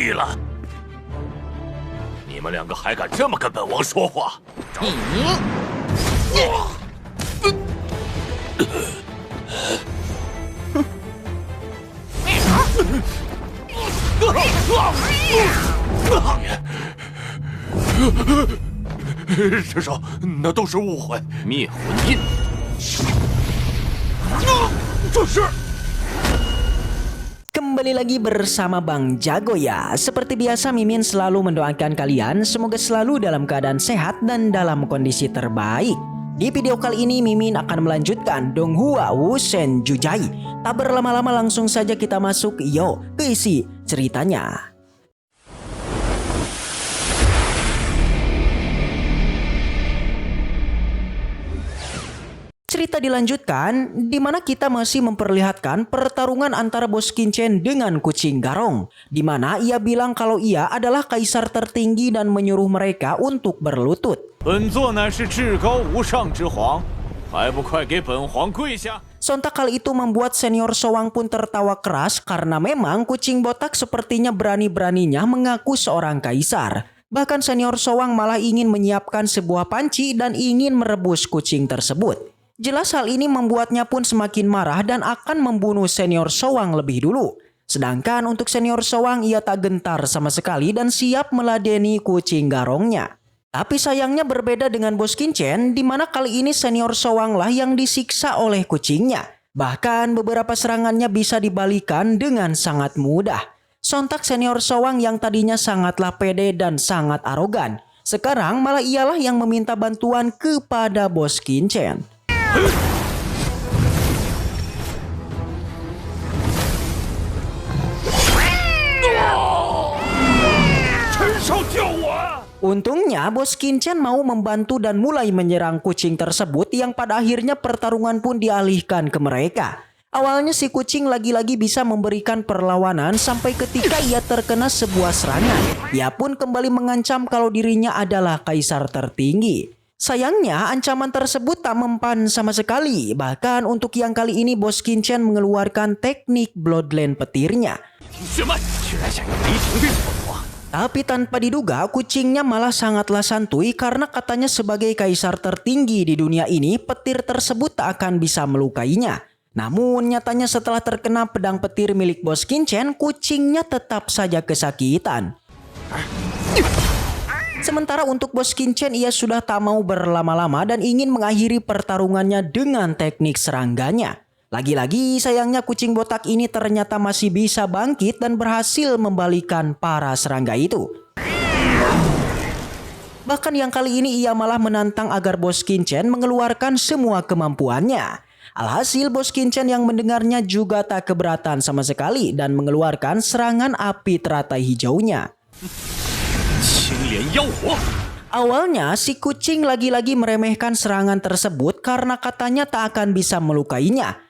意了。你们两个还敢这么跟本王说话？师叔，那都是误会。灭魂印。这是。 Kembali lagi bersama Bang Jago ya. Seperti biasa Mimin selalu mendoakan kalian semoga selalu dalam keadaan sehat dan dalam kondisi terbaik. Di video kali ini Mimin akan melanjutkan Donghua Wusen Jujai. Tak berlama-lama langsung saja kita masuk ke isi ceritanya. Cerita dilanjutkan di mana kita masih memperlihatkan pertarungan antara Bos Qichen dengan kucing garong, di mana ia bilang kalau ia adalah kaisar tertinggi dan menyuruh mereka untuk berlutut. Sontak hal itu membuat senior Showang pun tertawa keras karena memang kucing botak sepertinya berani-beraninya mengaku seorang kaisar. Bahkan senior Showang malah ingin menyiapkan sebuah panci dan ingin merebus kucing tersebut. Jelas hal ini membuatnya pun semakin marah dan akan membunuh senior Showang lebih dulu. Sedangkan untuk senior Showang ia tak gentar sama sekali dan siap meladeni kucing garongnya. Tapi sayangnya berbeda dengan Bos Qichen di mana kali ini senior Showang lah yang disiksa oleh kucingnya. Bahkan beberapa serangannya bisa dibalikan dengan sangat mudah. Sontak senior Showang yang tadinya sangatlah pede dan sangat arogan, sekarang malah ialah yang meminta bantuan kepada Bos Qichen. Untungnya Bos Qichen mau membantu dan mulai menyerang kucing tersebut yang pada akhirnya pertarungan pun dialihkan ke mereka. Awalnya si kucing lagi-lagi bisa memberikan perlawanan sampai ketika ia terkena sebuah serangan. Ia pun kembali mengancam kalau dirinya adalah kaisar tertinggi. Sayangnya ancaman tersebut tak mempan sama sekali. Bahkan untuk yang kali ini Bos Qichen mengeluarkan teknik Bloodline petirnya. Tapi tanpa diduga kucingnya malah sangatlah santuy karena katanya sebagai kaisar tertinggi di dunia ini petir tersebut tak akan bisa melukainya. Namun nyatanya setelah terkena pedang petir milik Bos Qichen, kucingnya tetap saja kesakitan. Sementara untuk Bos Qichen ia sudah tak mau berlama-lama dan ingin mengakhiri pertarungannya dengan teknik serangganya. Lagi-lagi sayangnya kucing botak ini ternyata masih bisa bangkit dan berhasil membalikan para serangga itu. Bahkan yang kali ini ia malah menantang agar Bos Qichen mengeluarkan semua kemampuannya. Alhasil Bos Qichen yang mendengarnya juga tak keberatan sama sekali dan mengeluarkan serangan api teratai hijaunya. Awalnya si kucing lagi-lagi meremehkan serangan tersebut karena katanya tak akan bisa melukainya.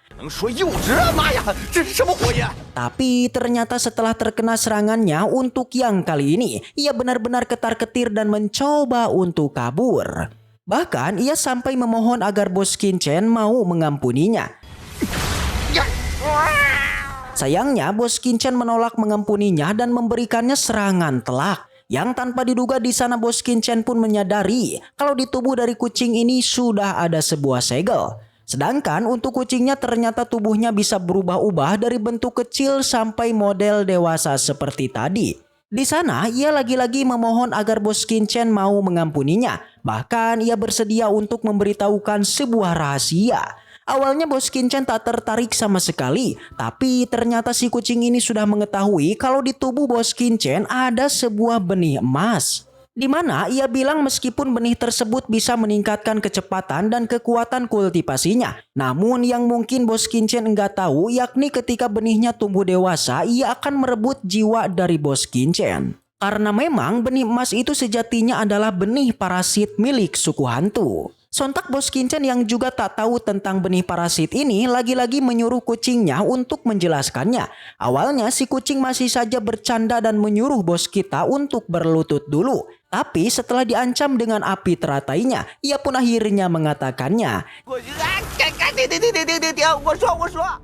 Tapi ternyata setelah terkena serangannya untuk yang kali ini, ia benar-benar ketar-ketir dan mencoba untuk kabur. Bahkan ia sampai memohon agar Bos Qichen mau mengampuninya. Sayangnya Bos Qichen menolak mengampuninya dan memberikannya serangan telak. Yang tanpa diduga di sana Bos Qichen pun menyadari kalau di tubuh dari kucing ini sudah ada sebuah segel. Sedangkan untuk kucingnya ternyata tubuhnya bisa berubah-ubah dari bentuk kecil sampai model dewasa seperti tadi. Di sana ia lagi-lagi memohon agar Bos Qichen mau mengampuninya. Bahkan ia bersedia untuk memberitahukan sebuah rahasia. Awalnya Bos Qichen tak tertarik sama sekali, tapi ternyata si kucing ini sudah mengetahui kalau di tubuh Bos Qichen ada sebuah benih emas. Di mana ia bilang meskipun benih tersebut bisa meningkatkan kecepatan dan kekuatan kultivasinya. Namun yang mungkin Bos Qichen enggak tahu yakni ketika benihnya tumbuh dewasa ia akan merebut jiwa dari Bos Qichen. Karena memang benih emas itu sejatinya adalah benih parasit milik suku hantu. Sontak Bos Qichen yang juga tak tahu tentang benih parasit ini lagi-lagi menyuruh kucingnya untuk menjelaskannya. Awalnya si kucing masih saja bercanda dan menyuruh bos kita untuk berlutut dulu. Tapi setelah diancam dengan api teratainya, ia pun akhirnya mengatakannya.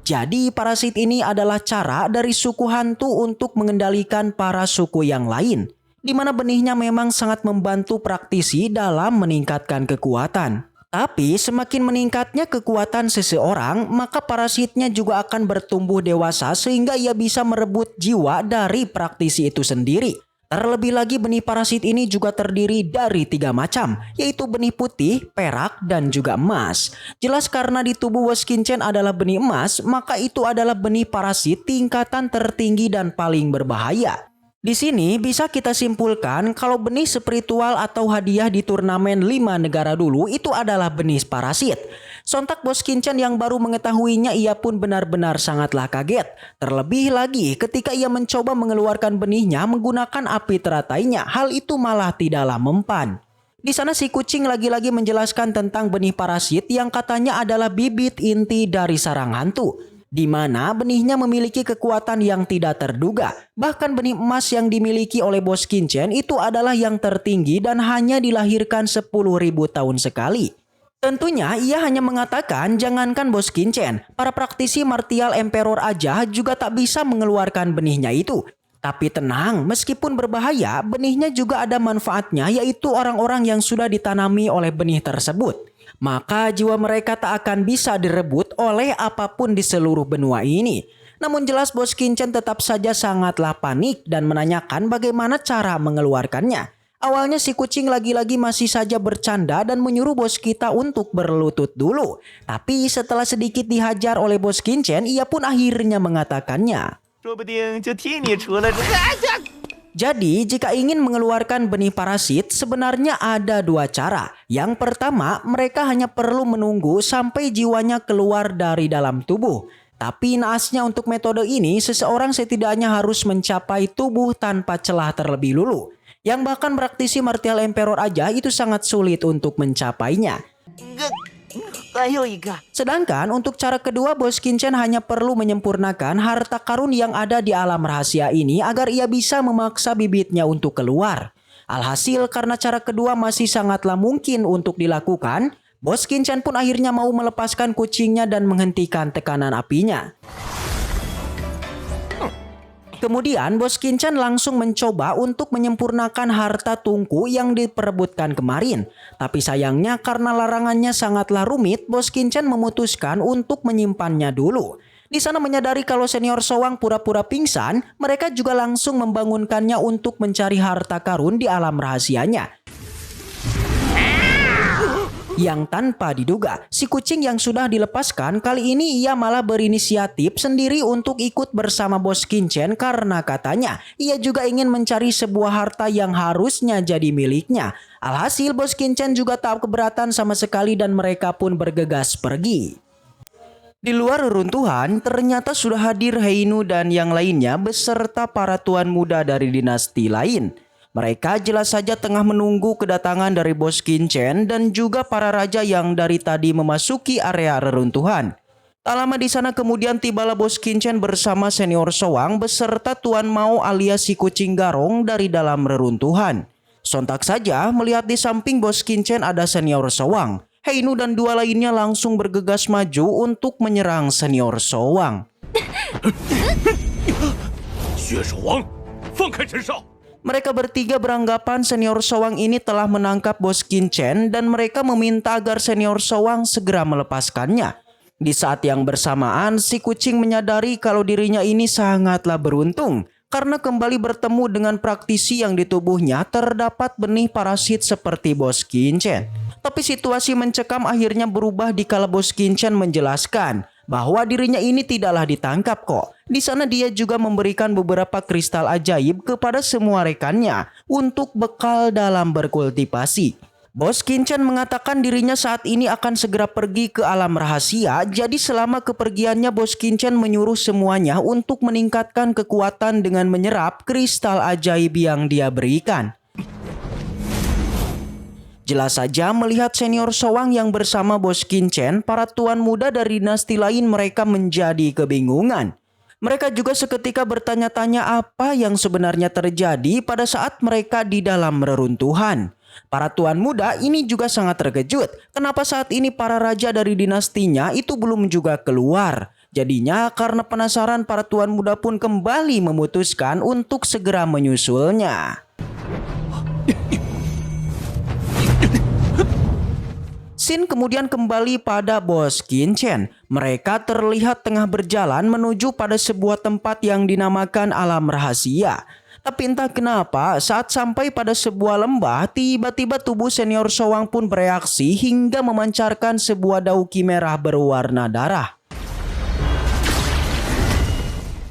Jadi parasit ini adalah cara dari suku hantu untuk mengendalikan para suku yang lain, di mana benihnya memang sangat membantu praktisi dalam meningkatkan kekuatan. Tapi semakin meningkatnya kekuatan seseorang, maka parasitnya juga akan bertumbuh dewasa sehingga ia bisa merebut jiwa dari praktisi itu sendiri. Terlebih lagi benih parasit ini juga terdiri dari 3 macam, yaitu benih putih, perak, dan juga emas. Jelas karena di tubuh Woskincen adalah benih emas, maka itu adalah benih parasit tingkatan tertinggi dan paling berbahaya. Di sini bisa kita simpulkan kalau benih spiritual atau hadiah di turnamen 5 negara dulu itu adalah benih parasit. Sontak Woskincen yang baru mengetahuinya ia pun benar-benar sangatlah kaget. Terlebih lagi ketika ia mencoba mengeluarkan benihnya menggunakan api teratainya, hal itu malah tidaklah mempan. Di sana si kucing lagi-lagi menjelaskan tentang benih parasit yang katanya adalah bibit inti dari sarang hantu, di mana benihnya memiliki kekuatan yang tidak terduga. Bahkan benih emas yang dimiliki oleh Woskincen itu adalah yang tertinggi dan hanya dilahirkan 10.000 tahun sekali. Tentunya ia hanya mengatakan jangankan Woskincen, para praktisi martial emperor aja juga tak bisa mengeluarkan benihnya itu. Tapi tenang, meskipun berbahaya, benihnya juga ada manfaatnya, yaitu orang-orang yang sudah ditanami oleh benih tersebut. Maka jiwa mereka tak akan bisa direbut oleh apapun di seluruh benua ini. Namun jelas Woskincen tetap saja sangatlah panik dan menanyakan bagaimana cara mengeluarkannya. Awalnya si kucing lagi-lagi masih saja bercanda dan menyuruh bos kita untuk berlutut dulu. Tapi setelah sedikit dihajar oleh Woskincen, ia pun akhirnya mengatakannya. Jadi jika ingin mengeluarkan benih parasit sebenarnya ada 2 cara. Yang pertama, mereka hanya perlu menunggu sampai jiwanya keluar dari dalam tubuh. Tapi naasnya untuk metode ini seseorang setidaknya harus mencapai tubuh tanpa celah terlebih dulu. Yang bahkan praktisi martial emperor aja itu sangat sulit untuk mencapainya. Sedangkan untuk cara kedua, Woskincen hanya perlu menyempurnakan harta karun yang ada di alam rahasia ini agar ia bisa memaksa bibitnya untuk keluar. Alhasil karena cara kedua masih sangatlah mungkin untuk dilakukan, Woskincen pun akhirnya mau melepaskan kucingnya dan menghentikan tekanan apinya. Kemudian Woskincen langsung mencoba untuk menyempurnakan harta tungku yang diperebutkan kemarin. Tapi sayangnya karena larangannya sangatlah rumit, Woskincen memutuskan untuk menyimpannya dulu. Di sana menyadari kalau senior Sowang pura-pura pingsan, mereka juga langsung membangunkannya untuk mencari harta karun di alam rahasianya. Yang tanpa diduga, si kucing yang sudah dilepaskan kali ini ia malah berinisiatif sendiri untuk ikut bersama Woskincen karena katanya ia juga ingin mencari sebuah harta yang harusnya jadi miliknya. Alhasil Woskincen juga tak keberatan sama sekali dan mereka pun bergegas pergi. Di luar reruntuhan ternyata sudah hadir Heinu dan yang lainnya beserta para tuan muda dari dinasti lain. Mereka jelas saja tengah menunggu kedatangan dari Woskincen dan juga para raja yang dari tadi memasuki area reruntuhan. Tak lama di sana kemudian tibalah Woskincen bersama senior Sowang beserta Tuan Mao alias si kucing garong dari dalam reruntuhan. Sontak saja melihat di samping Woskincen ada senior Sowang, Heinu dan 2 lainnya langsung bergegas maju untuk menyerang senior Sowang. Mereka bertiga beranggapan senior Sowang ini telah menangkap Woskincen dan mereka meminta agar senior Sowang segera melepaskannya. Di saat yang bersamaan, si kucing menyadari kalau dirinya ini sangatlah beruntung karena kembali bertemu dengan praktisi yang di tubuhnya terdapat benih parasit seperti Woskincen. Tapi situasi mencekam akhirnya berubah dikala Woskincen menjelaskan bahwa dirinya ini tidaklah ditangkap kok. Di sana dia juga memberikan beberapa kristal ajaib kepada semua rekannya untuk bekal dalam berkultivasi. Woskincen mengatakan dirinya saat ini akan segera pergi ke alam rahasia. Jadi selama kepergiannya Woskincen menyuruh semuanya untuk meningkatkan kekuatan dengan menyerap kristal ajaib yang dia berikan. Jelas saja melihat senior Sowang yang bersama Woskincen, para tuan muda dari dinasti lain mereka menjadi kebingungan. Mereka juga seketika bertanya-tanya apa yang sebenarnya terjadi pada saat mereka di dalam reruntuhan. Para tuan muda ini juga sangat terkejut. Kenapa saat ini para raja dari dinastinya itu belum juga keluar? Jadinya karena penasaran para tuan muda pun kembali memutuskan untuk segera menyusulnya. Scene kemudian kembali pada Bos Qianchen. Mereka terlihat tengah berjalan menuju pada sebuah tempat yang dinamakan alam rahasia. Tapi entah kenapa saat sampai pada sebuah lembah, tiba-tiba tubuh senior Showang pun bereaksi hingga memancarkan sebuah dauki merah berwarna darah.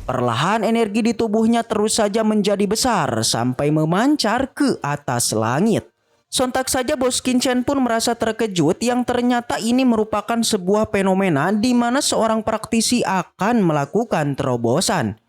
Perlahan energi di tubuhnya terus saja menjadi besar sampai memancar ke atas langit. Sontak saja Bos Qianchen pun merasa terkejut yang ternyata ini merupakan sebuah fenomena di mana seorang praktisi akan melakukan terobosan.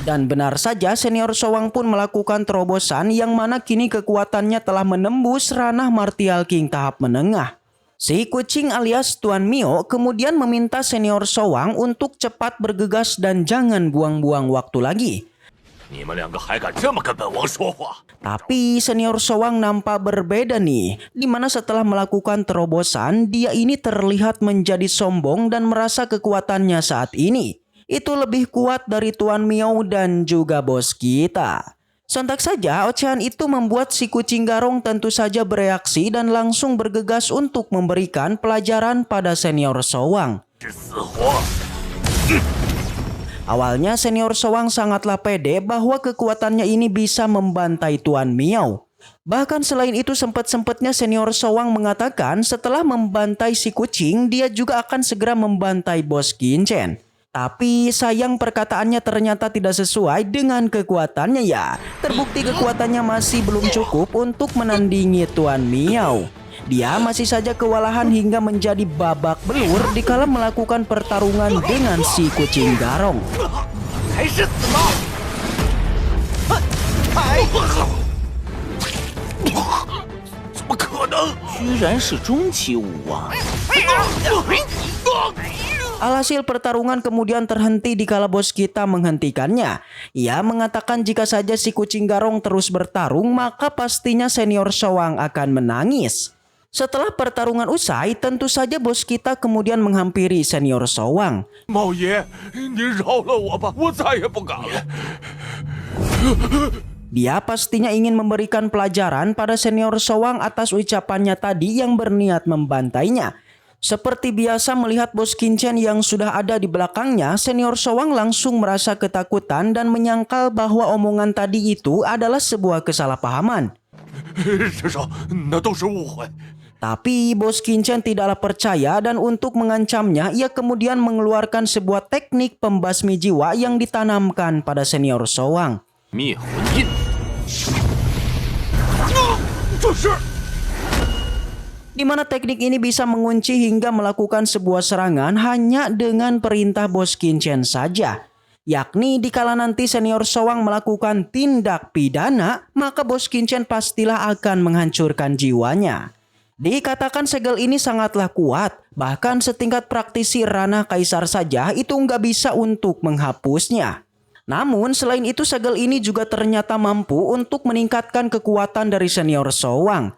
Dan benar saja senior Showang pun melakukan terobosan yang mana kini kekuatannya telah menembus ranah Martial King tahap menengah. Si kucing alias Tuan Mio kemudian meminta senior Showang untuk cepat bergegas dan jangan buang-buang waktu lagi. Tapi senior Showang nampak berbeda nih, dimana setelah melakukan terobosan dia ini terlihat menjadi sombong dan merasa kekuatannya saat ini itu lebih kuat dari Tuan Miao dan juga bos kita. Sontak saja ocehan itu membuat si kucing garong tentu saja bereaksi dan langsung bergegas untuk memberikan pelajaran pada senior Showang. Awalnya senior Showang sangatlah pede bahwa kekuatannya ini bisa membantai Tuan Miao. Bahkan selain itu sempat-sempatnya senior Showang mengatakan setelah membantai si kucing dia juga akan segera membantai Bos Qianchen. Tapi sayang perkataannya ternyata tidak sesuai dengan kekuatannya ya. Terbukti kekuatannya masih belum cukup untuk menandingi Tuan Miao. Dia masih saja kewalahan hingga menjadi babak belur dikala melakukan pertarungan dengan si kucing garong. 居然是中期武王。 Alhasil pertarungan kemudian terhenti dikala bos kita menghentikannya. Ia mengatakan jika saja si kucing garong terus bertarung maka pastinya senior Showang akan menangis. Setelah pertarungan usai, tentu saja bos kita kemudian menghampiri senior Showang. 猫爷，您饶了我吧，我再也不敢了。 Dia pastinya ingin memberikan pelajaran pada senior Showang atas ucapannya tadi yang berniat membantainya. Seperti biasa melihat Bos Qianchen yang sudah ada di belakangnya, senior Showang langsung merasa ketakutan dan menyangkal bahwa omongan tadi itu adalah sebuah kesalahpahaman. 师叔，那都是误会。 Tapi Bos Qianchen tidaklah percaya dan untuk mengancamnya, ia kemudian mengeluarkan sebuah teknik pembasmi jiwa yang ditanamkan pada senior Showang. 灭魂印。 这是。 Di mana teknik ini bisa mengunci hingga melakukan sebuah serangan hanya dengan perintah Bos Qianchen saja. Yakni dikala nanti senior Showang melakukan tindak pidana, maka Bos Qianchen pastilah akan menghancurkan jiwanya. Dikatakan segel ini sangatlah kuat, bahkan setingkat praktisi ranah kaisar saja itu nggak bisa untuk menghapusnya. Namun selain itu segel ini juga ternyata mampu untuk meningkatkan kekuatan dari senior Showang.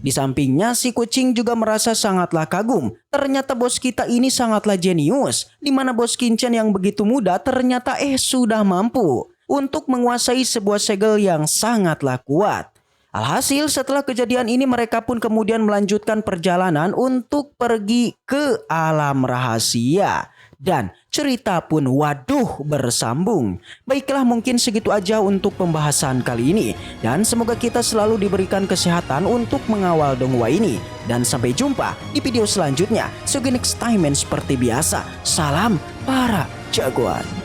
Di sampingnya si kucing juga merasa sangatlah kagum. Ternyata bos kita ini sangatlah jenius. Di mana Bos Qianchen yang begitu muda ternyata sudah mampu untuk menguasai sebuah segel yang sangatlah kuat. Alhasil setelah kejadian ini mereka pun kemudian melanjutkan perjalanan untuk pergi ke alam rahasia. Dan cerita pun waduh bersambung. Baiklah mungkin segitu aja untuk pembahasan kali ini. Dan semoga kita selalu diberikan kesehatan untuk mengawal donghua ini. Dan sampai jumpa di video selanjutnya. See you next time and seperti biasa. Salam para jagoan.